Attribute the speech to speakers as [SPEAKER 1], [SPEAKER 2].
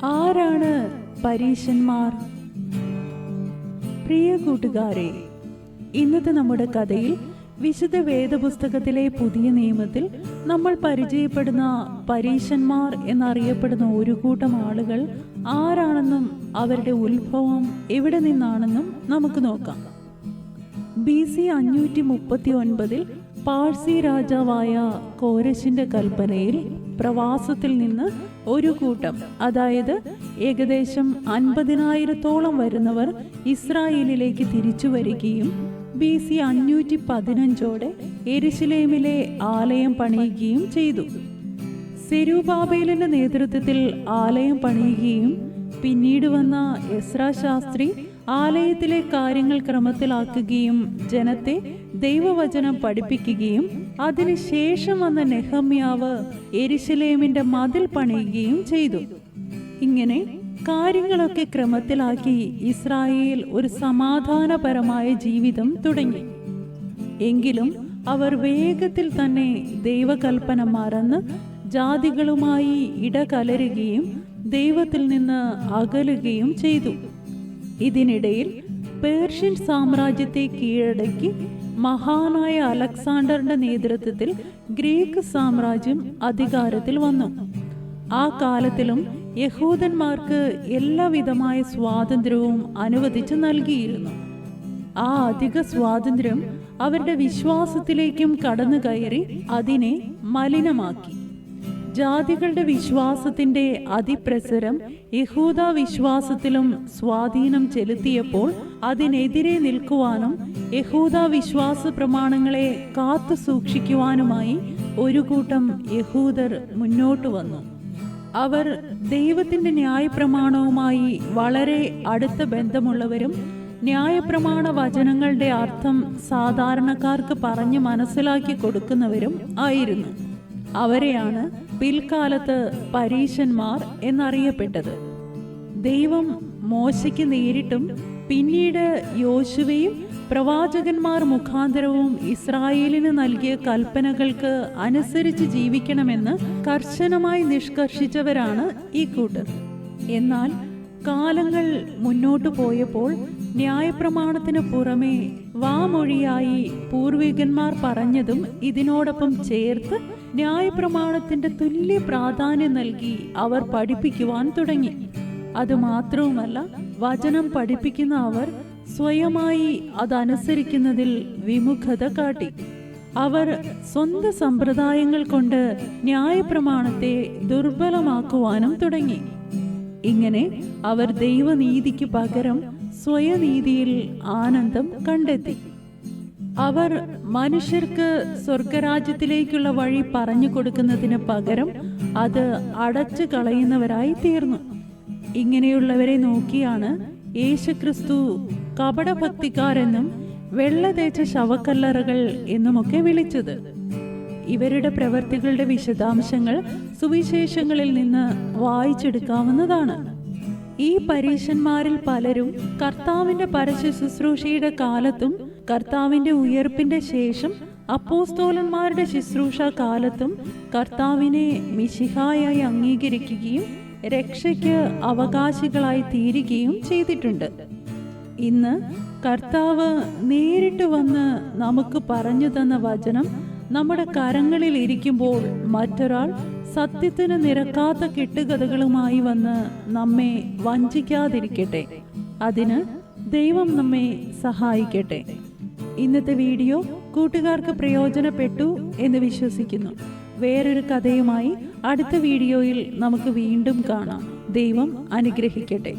[SPEAKER 1] ആരാണ് പരീശന്മാർ? പ്രിയ കൂട്ടുകാരെ, ഇന്നത്തെ നമ്മുടെ കഥയിൽ വിശുദ്ധ വേദപുസ്തകത്തിലെ പുതിയ നിയമത്തിൽ നമ്മൾ പരിചയപ്പെടുന്ന പരീശന്മാർ എന്നറിയപ്പെടുന്ന ഒരു കൂട്ടം ആളുകൾ ആരാണെന്നും അവരുടെ ഉത്ഭവം എവിടെ നിന്നാണെന്നും നമുക്ക് നോക്കാം. BC 539 പാഴ്സി രാജാവായ കോരശിന്റെ കൽപ്പനയിൽ പ്രവാസത്തിൽ നിന്ന് ഒരു കൂട്ടം, അതായത് ഏകദേശം 50,000-ഓളം വരുന്നവർ ഇസ്രായേലിലേക്ക് തിരിച്ചു വരികയും BC 515 യെരുശലേമിലെ ആലയം പണിയുകയും ചെയ്തു. സെരുബാബേലിന്റെ നേതൃത്വത്തിൽ ആലയം പണിയുകയും പിന്നീട് വന്ന എസ്രാ ശാസ്ത്രി ആലയത്തിലെ കാര്യങ്ങൾ ക്രമത്തിലാക്കുകയും ജനത്തെ ദൈവവചനം പഠിപ്പിക്കുകയും അതിനുശേഷം വന്ന നെഹമ്യാവ് യെരുശലേമിന്റെ മതിൽ പണിയുകയും ചെയ്തു. ഇങ്ങനെ കാര്യങ്ങളൊക്കെ ക്രമത്തിലാക്കി ഇസ്രായേൽ ഒരു സമാധാനപരമായ ജീവിതം തുടങ്ങി. എങ്കിലും അവർ വേഗത്തിൽ തന്നെ ദൈവകൽപ്പന മറന്ന് ജാതികളുമായി ഇടകലരുകയും ദൈവത്തിൽ നിന്ന് അകലുകയും ചെയ്തു. ഇതിനിടയിൽ പേർഷ്യൻ സാമ്രാജ്യത്തെ കീഴടക്കി മഹാനായ അലക്സാണ്ടറിന്റെ നേതൃത്വത്തിൽ ഗ്രീക്ക് സാമ്രാജ്യം അധികാരത്തിൽ വന്നു. ആ കാലത്തിലും യഹൂദന്മാർക്ക് എല്ലാവിധമായ സ്വാതന്ത്ര്യവും അനുവദിച്ചു നൽകിയിരുന്നു. ആ അധിക സ്വാതന്ത്ര്യം അവരുടെ വിശ്വാസത്തിലേക്കും കടന്നു കയറി അതിനെ മലിനമാക്കി. ജാതികളുടെ വിശ്വാസത്തിന്റെ അതിപ്രസരം യഹൂദ വിശ്വാസത്തിലും സ്വാധീനം ചെലുത്തിയപ്പോൾ അതിനെതിരെ നിൽക്കുവാനും യഹൂദ വിശ്വാസ പ്രമാണങ്ങളെ കാത്തു സൂക്ഷിക്കുവാനുമായി ഒരു കൂട്ടം യഹൂദർ മുന്നോട്ട് വന്നു. അവർ ദൈവത്തിന്റെ ന്യായപ്രമാണവുമായി വളരെ അടുത്ത ബന്ധമുള്ളവരും ന്യായപ്രമാണ വചനങ്ങളുടെ അർത്ഥം സാധാരണക്കാർക്ക് പറഞ്ഞു മനസ്സിലാക്കി കൊടുക്കുന്നവരും ആയിരുന്നു. അവരെയാണ് പിൽക്കാലത്ത് പരീശന്മാർ എന്നറിയപ്പെട്ടത്. ദൈവം മോശയ്ക്ക് നേരിട്ടും പിന്നീട് യോശുവയും പ്രവാചകന്മാർ മുഖാന്തരവും ഇസ്രായേലിന് നൽകിയ കൽപ്പനകൾക്ക് അനുസരിച്ച് ജീവിക്കണമെന്ന് കർശനമായി നിഷ്കർഷിച്ചവരാണ് ഈ കൂട്ടർ. എന്നാൽ കാലങ്ങൾ മുന്നോട്ടു പോയപ്പോൾ ന്യായപ്രമാണത്തിന് പുറമെ വാമൊഴിയായി പൂർവികന്മാർ പറഞ്ഞതും ഇതിനോടൊപ്പം ചേർത്ത് ന്യായപ്രമാണത്തിന്റെ തുല്യ പ്രാധാന്യം നൽകി അവർ പഠിപ്പിക്കുവാൻ തുടങ്ങി. അതുമാത്രവുമല്ല, വചനം പഠിപ്പിക്കുന്ന അവർ സ്വയമായി അതനുസരിക്കുന്നതിൽ വിമുഖത കാട്ടി. അവർ സ്വന്തം സമ്പ്രദായങ്ങൾ കൊണ്ട് ന്യായപ്രമാണത്തെ ദുർബലമാക്കുവാനും തുടങ്ങി. ഇങ്ങനെ അവർ ദൈവനീതിക്ക് പകരം സ്വയനീതിയിൽ ആനന്ദം കണ്ടെത്തി. അവർ മനുഷ്യർക്ക് സ്വർഗരാജ്യത്തിലേക്കുള്ള വഴി പറഞ്ഞു കൊടുക്കുന്നതിന് പകരം അത് അടച്ചു കളയുന്നവരായി തീർന്നു. ഇങ്ങനെയുള്ളവരെ നോക്കിയാണ് യേശുക്രിസ്തു കപടഭക്തിക്കാരെന്നും വെള്ള തേച്ച ശവക്കല്ലറകൾ എന്നുമൊക്കെ വിളിച്ചത്. ഇവരുടെ പ്രവൃത്തികളുടെ വിശദാംശങ്ങൾ സുവിശേഷങ്ങളിൽ നിന്ന് വായിച്ചെടുക്കാവുന്നതാണ്. ഈ പരീശന്മാരിൽ പലരും കർത്താവിന്റെ പരസ്യ ശുശ്രൂഷയുടെ കാലത്തും കർത്താവിന്റെ ഉയർപ്പിന്റെ ശേഷം അപ്പോസ്തോലന്മാരുടെ ശുശ്രൂഷ കാലത്തും കർത്താവിനെ മിശിഹായായി അംഗീകരിക്കുകയും രക്ഷയ്ക്ക് അവകാശികളായി തീരുകയും ചെയ്തിട്ടുണ്ട്. ഇന്ന് കർത്താവ് നേരിട്ട് വന്ന് നമുക്ക് പറഞ്ഞു തന്ന വചനം നമ്മുടെ കരങ്ങളിൽ ഇരിക്കുമ്പോൾ മറ്റൊരാൾ സത്യത്തിന് നിരക്കാത്ത കെട്ടുകഥകളുമായി വന്ന് നമ്മെ വഞ്ചിക്കാതിരിക്കട്ടെ. അതിന് ദൈവം നമ്മെ സഹായിക്കട്ടെ. ഇന്നത്തെ വീഡിയോ കൂട്ടുകാർക്ക് പ്രയോജനപ്പെട്ടു എന്ന് വിശ്വസിക്കുന്നു. വേറൊരു കഥയുമായി അടുത്ത വീഡിയോയിൽ നമുക്ക് വീണ്ടും കാണാം. ദൈവം അനുഗ്രഹിക്കട്ടെ.